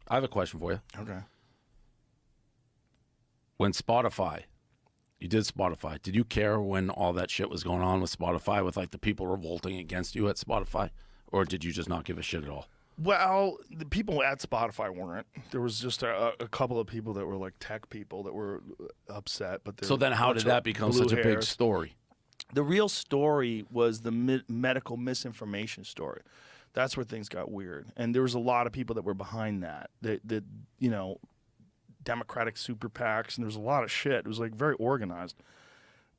I have a question for you. Okay. When you did Spotify, did you care when all that shit was going on with Spotify, with like the people revolting against you at Spotify? Or did you just not give a shit at all? Well, the people at Spotify weren't. There was just a couple of people that were like tech people that were upset. But so then how did that become such a big story? The real story was the medical misinformation story. That's where things got weird. And there was a lot of people that were behind that. That you know, Democratic super PACs, and there was a lot of shit. It was like very organized.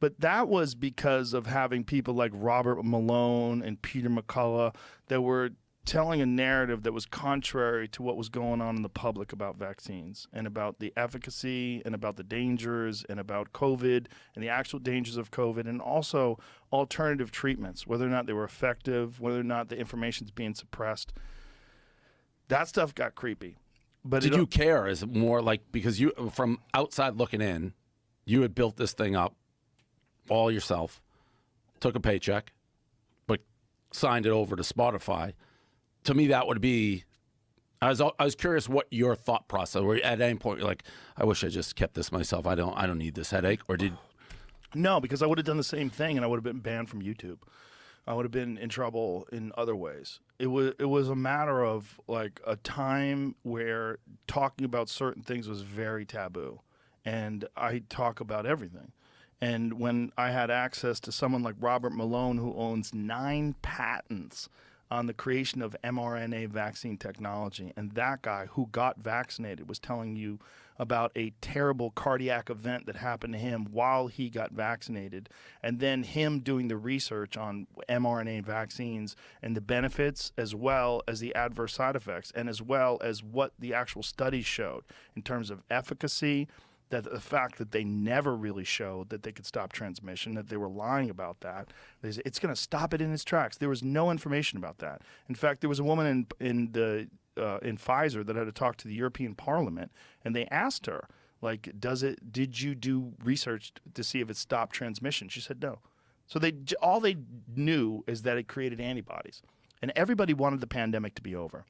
But that was because of having people like Robert Malone and Peter McCullough that were telling a narrative that was contrary to what was going on in the public about vaccines and about the efficacy and about the dangers and about COVID and the actual dangers of COVID, and also alternative treatments, whether or not they were effective, whether or not the information's being suppressed. That stuff got creepy. But did you care? Is it more like, because you, from outside looking in, you had built this thing up all yourself, took a paycheck, but signed it over to Spotify. To me, that would be, I was curious what your thought process, were at any point you're like, I wish I just kept this myself. I don't need this headache. Or did? No, because I would have done the same thing and I would have been banned from YouTube. I would have been in trouble in other ways. It was a matter of like a time where talking about certain things was very taboo. And I talk about everything. And when I had access to someone like Robert Malone, who owns 9 patents on the creation of mRNA vaccine technology, and that guy who got vaccinated was telling you about a terrible cardiac event that happened to him while he got vaccinated, and then him doing the research on mRNA vaccines and the benefits as well as the adverse side effects, and as well as what the actual studies showed in terms of efficacy, that the fact that they never really showed that they could stop transmission, that they were lying about that. It's going to stop it in its tracks. There was no information about that. In fact, there was a woman in Pfizer that had to talk to the European Parliament, and they asked her, like, did you do research to see if it stopped transmission? She said no. So all they knew is that it created antibodies, and everybody wanted the pandemic to be over.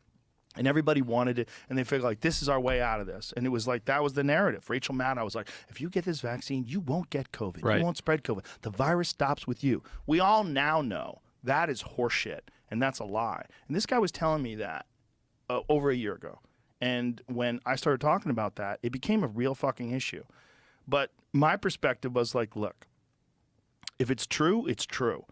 And everybody wanted it, and they figured, like, this is our way out of this. And it was like, that was the narrative. Rachel Maddow was like, if you get this vaccine, you won't get COVID. Right. You won't spread COVID. The virus stops with you. We all now know that is horseshit, and that's a lie. And this guy was telling me that over a year ago. And when I started talking about that, it became a real fucking issue. But my perspective was like, look, if it's true, it's true.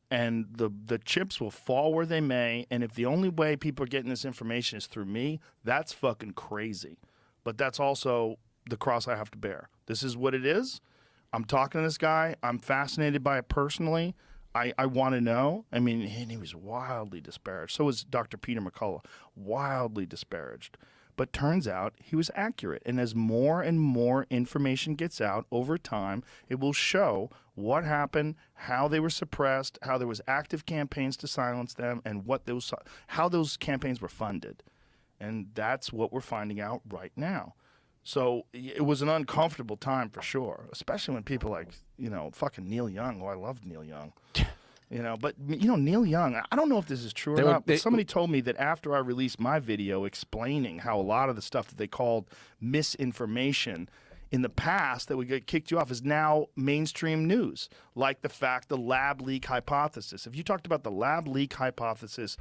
And the chips will fall where they may, and if the only way people are getting this information is through me, that's fucking crazy. But that's also the cross I have to bear. This is what it is. I'm talking to this guy. I'm fascinated by it personally. I want to know. I mean, and he was wildly disparaged. So was Dr. Peter McCullough, wildly disparaged. But turns out he was accurate. And as more and more information gets out over time, it will show what happened, how they were suppressed, how there was active campaigns to silence them, and how those campaigns were funded. And that's what we're finding out right now. So it was an uncomfortable time for sure, especially when people like, fucking Neil Young. Oh, I loved Neil Young. But Neil Young, I don't know if this is true or not, but somebody told me that after I released my video explaining how a lot of the stuff that they called misinformation in the past that would get kicked you off is now mainstream news, like the lab leak hypothesis. If you talked about the lab leak hypothesis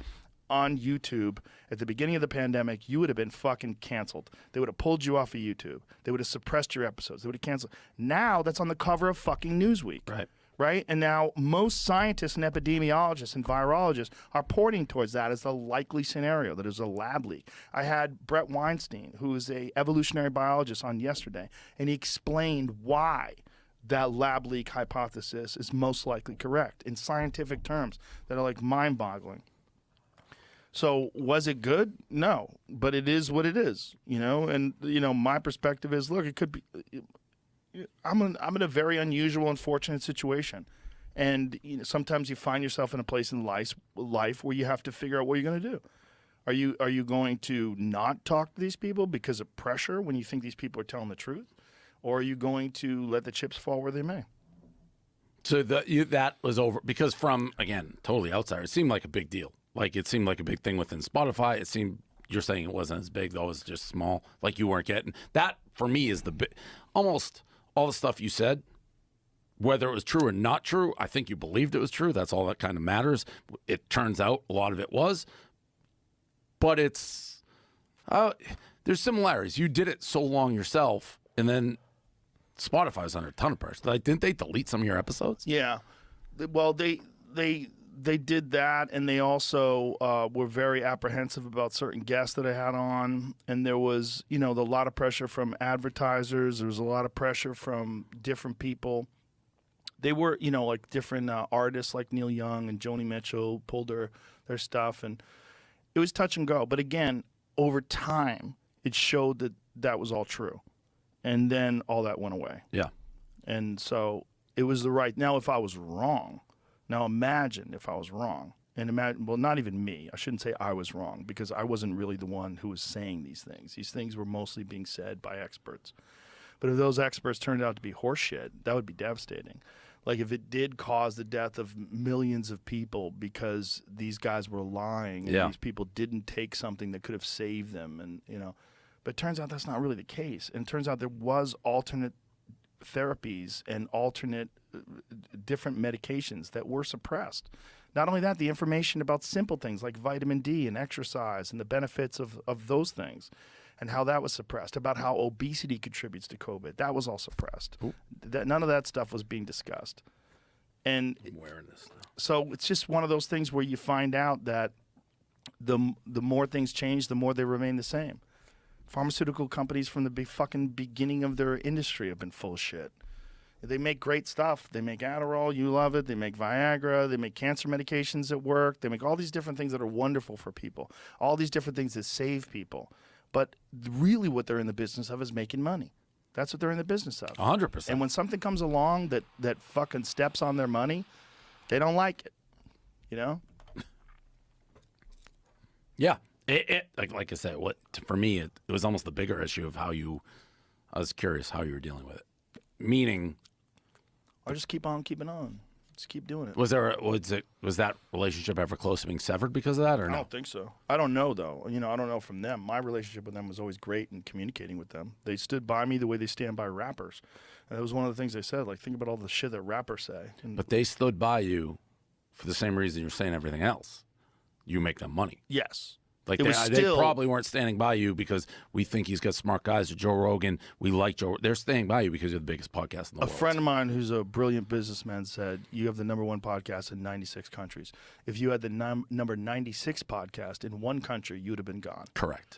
on YouTube at the beginning of the pandemic, you would have been fucking canceled. They would have pulled you off of YouTube. They would have suppressed your episodes. They would have canceled. Now that's on the cover of fucking Newsweek. Right? And now most scientists and epidemiologists and virologists are pointing towards that as the likely scenario, that is a lab leak. I had Brett Weinstein, who is an evolutionary biologist, on yesterday, and he explained why that lab leak hypothesis is most likely correct in scientific terms that are like mind-boggling. So was it good? No, but it is what it is, and my perspective is, look, it could be. I'm in a very unusual and fortunate situation, and sometimes you find yourself in a place in life where you have to figure out what you're going to do. Are you going to not talk to these people because of pressure when you think these people are telling the truth, or are you going to let the chips fall where they may? So that was over because from, again, totally outsider, it seemed like a big deal. Like it seemed like a big thing within Spotify. It seemed you're saying it wasn't as big, though, it was just small, like you weren't getting. That, for me, is the big, almost all the stuff you said, whether it was true or not true, I think you believed it was true. That's all that kind of matters. It turns out a lot of it was. But it's, there's similarities. You did it so long yourself, and then Spotify's under a ton of pressure. Like, didn't they delete some of your episodes? Yeah. Well, they did that, and they also were very apprehensive about certain guests that I had on. And there was, a lot of pressure from advertisers. There was a lot of pressure from different people. They were, like different artists like Neil Young and Joni Mitchell pulled their stuff, and it was touch and go. But again, over time, it showed that that was all true. And then all that went away. Yeah. And so it was the right. Now, if I was wrong, imagine if I was wrong. And well, not even me. I shouldn't say I was wrong, because I wasn't really the one who was saying these things. These things were mostly being said by experts. But if those experts turned out to be horseshit, that would be devastating. Like, if it did cause the death of millions of people because these guys were lying and these people didn't take something that could have saved them, and but it turns out that's not really the case. And it turns out there was alternate therapies and alternate different medications that were suppressed. Not only that, the information about simple things like vitamin D and exercise and the benefits of those things, and how that was suppressed, about how obesity contributes to COVID. That was all suppressed. None of that stuff was being discussed. And I'm wearing this now. So it's just one of those things where you find out that the more things change, the more they remain the same. Pharmaceutical companies from the fucking beginning of their industry have been full of shit. They make great stuff. They make Adderall, you love it. They make Viagra. They make cancer medications that work. They make all these different things that are wonderful for people. All these different things that save people. But really what they're in the business of is making money. That's what they're in the business of. 100%. And when something comes along that fucking steps on their money, they don't like it. Yeah. Like I said, for me, it was almost the bigger issue of I was curious how you were dealing with it. Meaning, I'll just keep on keeping on. Just keep doing it. was that relationship ever close to being severed because of that, or no? I don't think so. I don't know, though. I don't know from them. My relationship with them was always great in communicating with them. They stood by me the way they stand by rappers. And that was one of the things they said. Like, think about all the shit that rappers say. But they stood by you for the same reason you're saying everything else. You make them money. Yes. Like, they probably weren't standing by you because we think he's got smart guys, or Joe Rogan. We like Joe. They're staying by you because you're the biggest podcast in the world. A friend of mine who's a brilliant businessman said, you have the #1 podcast in 96 countries. If you had the number 96 podcast in one country, you would have been gone. Correct.